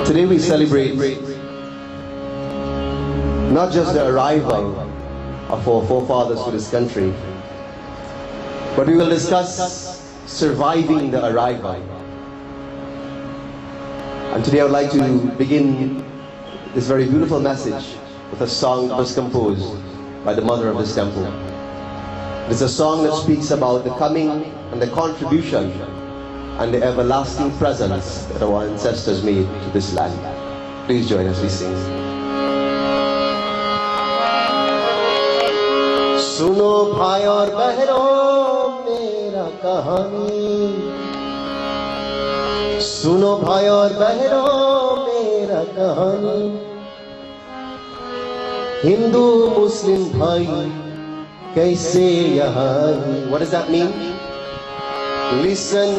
Today we celebrate not just the arrival of our forefathers to this country, but we will discuss surviving the arrival. And today I would like to begin this very beautiful message with a song that was composed by the mother of this temple. It is a song that speaks about the coming and the contribution and the everlasting presence that our ancestors made to this land. Please join us, we sing. सुनो भाई और बहनों मेरा कहानी, सुनो भाई और बहनों मेरा कहानी, हिंदू मुस्लिम भाई कैसे यहाँ. What does that mean? Listen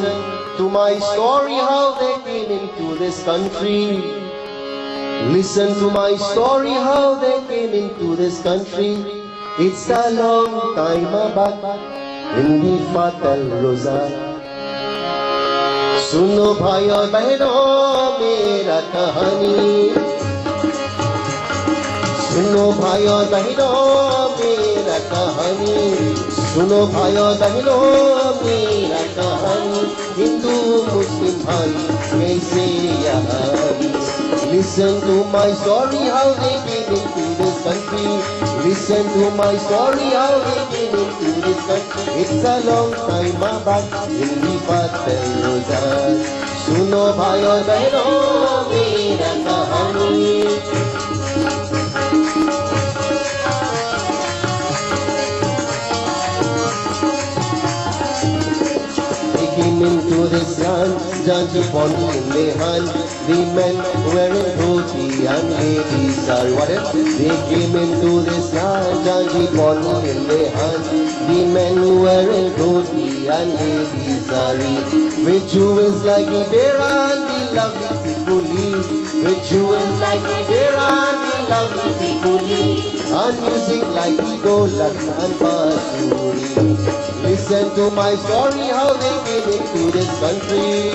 to my story, how they came into this country. Listen to my story, how they came into this country. It's a long time back in the Fatal Rosa. सुनो भाई और बहनों मेरा कहानी, सुनो भाई और बहनों मेरा कहानी, सुनो भाई और बहनों मेरा कहानी, हिंदू मुस्लिम भाई कैसे यहाँ. Listen to my story, how they came into this country. Listen to my story, how they came into this country. It's a long time back in the Fatal Rosa. सुनो भाई और बहनों मेरा कहानी. Into this land, Janji Pondu in their hand. The men wearing dhoti and ladies are what? They came into this land, Janji Pondu in their hand. The men wearing dhoti and ladies are with jewels like Ibera and the lovely Sikuli. With jewels like Ibera and the lovely Sikuli. And music like Idolat and Basuri. Listen to my story, how they came into this country.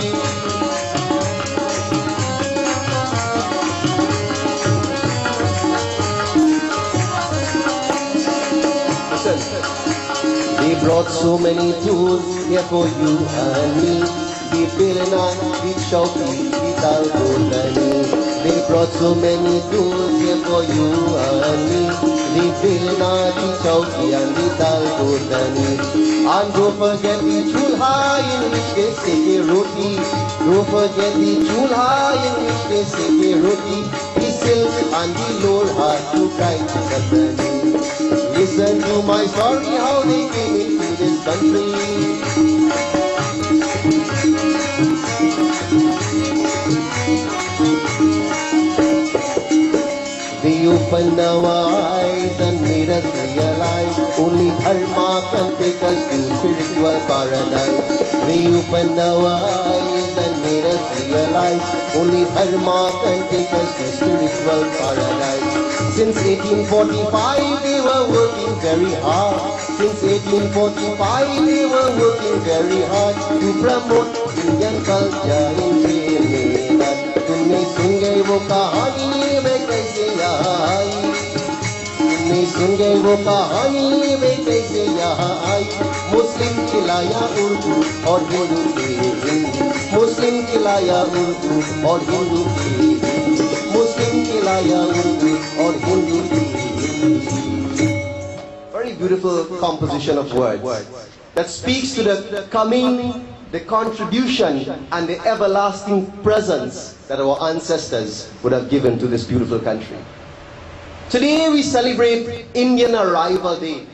Listen. They brought so many tools here for you and me. The Pirana, the Chowki, the Talgotani. They brought so many tools here for you and me. The Pirana, the Chowki and the Talgotani. And don't forget the chulha in which they seke roti. Don't forget the chulha in which they seke roti. The silk and the lorha to guide the company. Listen to my story, how they came into this country. They opened our eyes and made us realize only Dharma can take us to spiritual paradise. They opened our eyes and made us realize only Dharma can take us to spiritual paradise. Since 1845 they were working very hard. Since 1845 they were working very hard to promote Indian culture in Trinidad. तुमने सुन गए वो कहानी वे कैसे यहाँ आई. तुमने सुन गए वो कहानी वे कैसे यहाँ आई. मुस्लिम खिलाया उर्दू और हिंदू के हिंदी. मुस्लिम खिलाया उर्दू और हिंदू के हिंदी. मुस्लिम खिलाया उर्दू और हिंदू के Hindi. Very beautiful composition of words that speaks to the coming, the contribution and the everlasting presence that our ancestors would have given to this beautiful country. Today we celebrate Indian Arrival Day.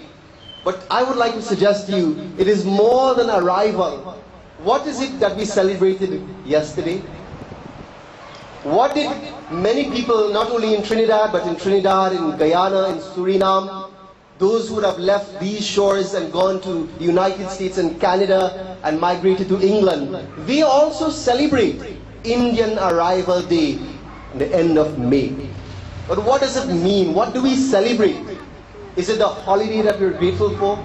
But I would like to suggest to you, it is more than arrival. What is it that we celebrated yesterday? What did many people, not only in Trinidad, but in Trinidad, in Guyana, in Suriname, those who would have left these shores and gone to the United States and Canada and migrated to England, they also celebrate Indian Arrival Day at the end of May. But what does it mean? What do we celebrate? Is it the holiday that we're grateful for?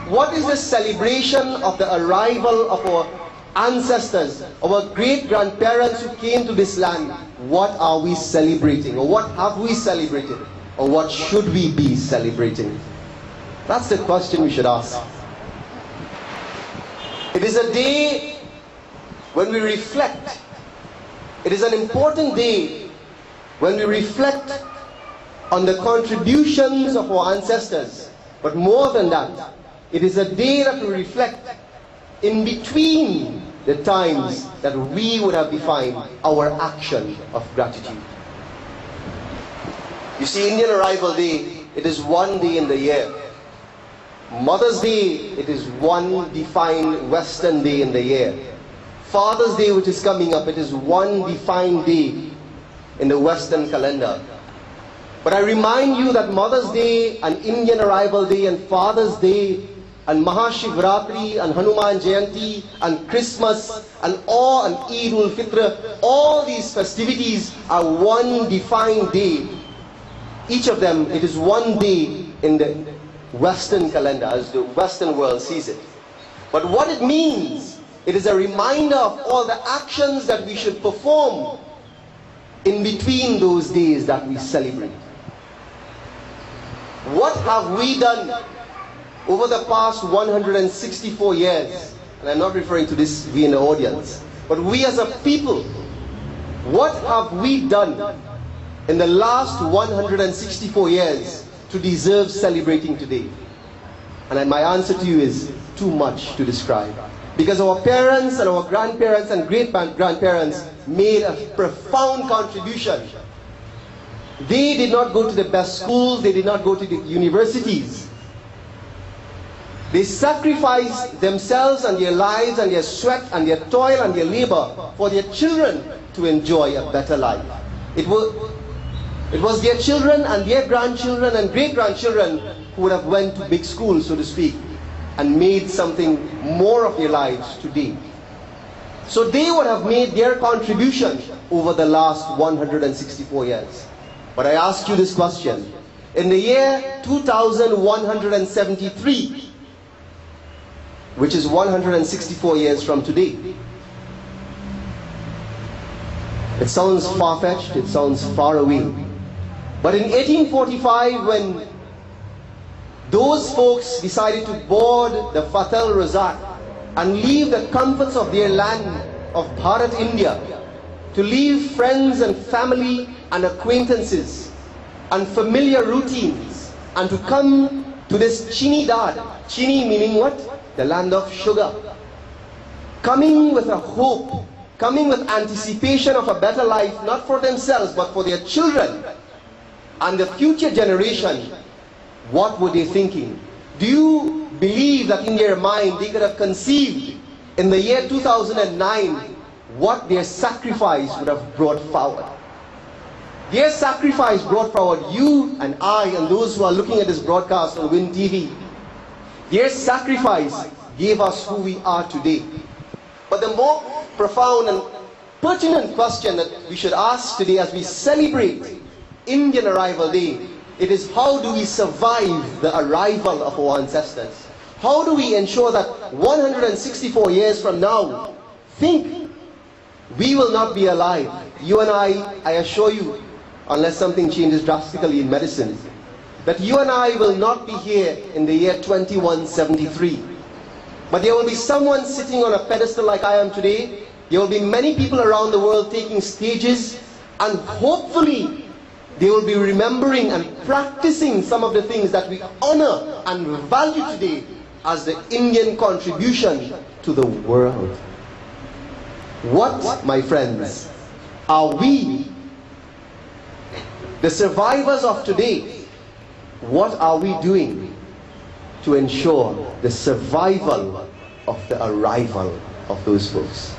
What is the celebration of the arrival of our ancestors, our great-grandparents who came to this land, what are we celebrating? Or what have we celebrated? Or what should we be celebrating? That's the question we should ask. It is a day when we reflect. It is an important day when we reflect on the contributions of our ancestors. But more than that, it is a day that we reflect in between the times that we would have defined our action of gratitude. You see, Indian Arrival Day, it is one day in the year. Mother's Day, it is one defined Western day in the year. Father's Day, which is coming up, it is one defined day in the Western calendar. But I remind you that Mother's Day and Indian Arrival Day and Father's Day and Mahashivratri and Hanuman Jayanti and Christmas and Eid ul-Fitr, all these festivities are one defined day. Each of them, it is one day in the Western calendar, as the Western world sees it. But what it means, it is a reminder of all the actions that we should perform in between those days that we celebrate. What have we done over the past 164 years? And I'm not referring to this we in the audience, but we as a people, what have we done in the last 164 years to deserve celebrating today? And my answer to you is too much to describe. Because our parents and our grandparents and great-grandparents made a profound contribution. They did not go to the best schools, they did not go to the universities. They sacrificed themselves and their lives and their sweat and their toil and their labor for their children to enjoy a better life. It was their children and their grandchildren and great-grandchildren who would have went to big schools, so to speak, and made something more of their lives today. So they would have made their contribution over the last 164 years. But I ask you this question. In the year 2173, which is 164 years from today, it sounds far-fetched, it sounds far away. But in 1845, when those folks decided to board the Fatal Razak and leave the comforts of their land of Bharat, India, to leave friends and family and acquaintances and familiar routines and to come to this Chini Dad. Chini meaning what? The land of sugar. Coming with a hope, coming with anticipation of a better life, not for themselves but for their children and the future generation. What were they thinking? Do you believe that in their mind they could have conceived in the year 2009 what their sacrifice would have brought forward? Their sacrifice brought forward you and I and those who are looking at this broadcast on Win TV. Their sacrifice gave us who we are today. But the more profound and pertinent question that we should ask today as we celebrate Indian Arrival Day, it is how do we survive the arrival of our ancestors? How do we ensure that 164 years from now, think we will not be alive? You and I assure you, unless something changes drastically in medicine, that you and I will not be here in the year 2173. But there will be someone sitting on a pedestal like I am today. There will be many people around the world taking stages, and hopefully they will be remembering and practicing some of the things that we honor and value today as the Indian contribution to the world. What, my friends, are we, the survivors of today, what are we doing to ensure the survival of the arrival of those folks?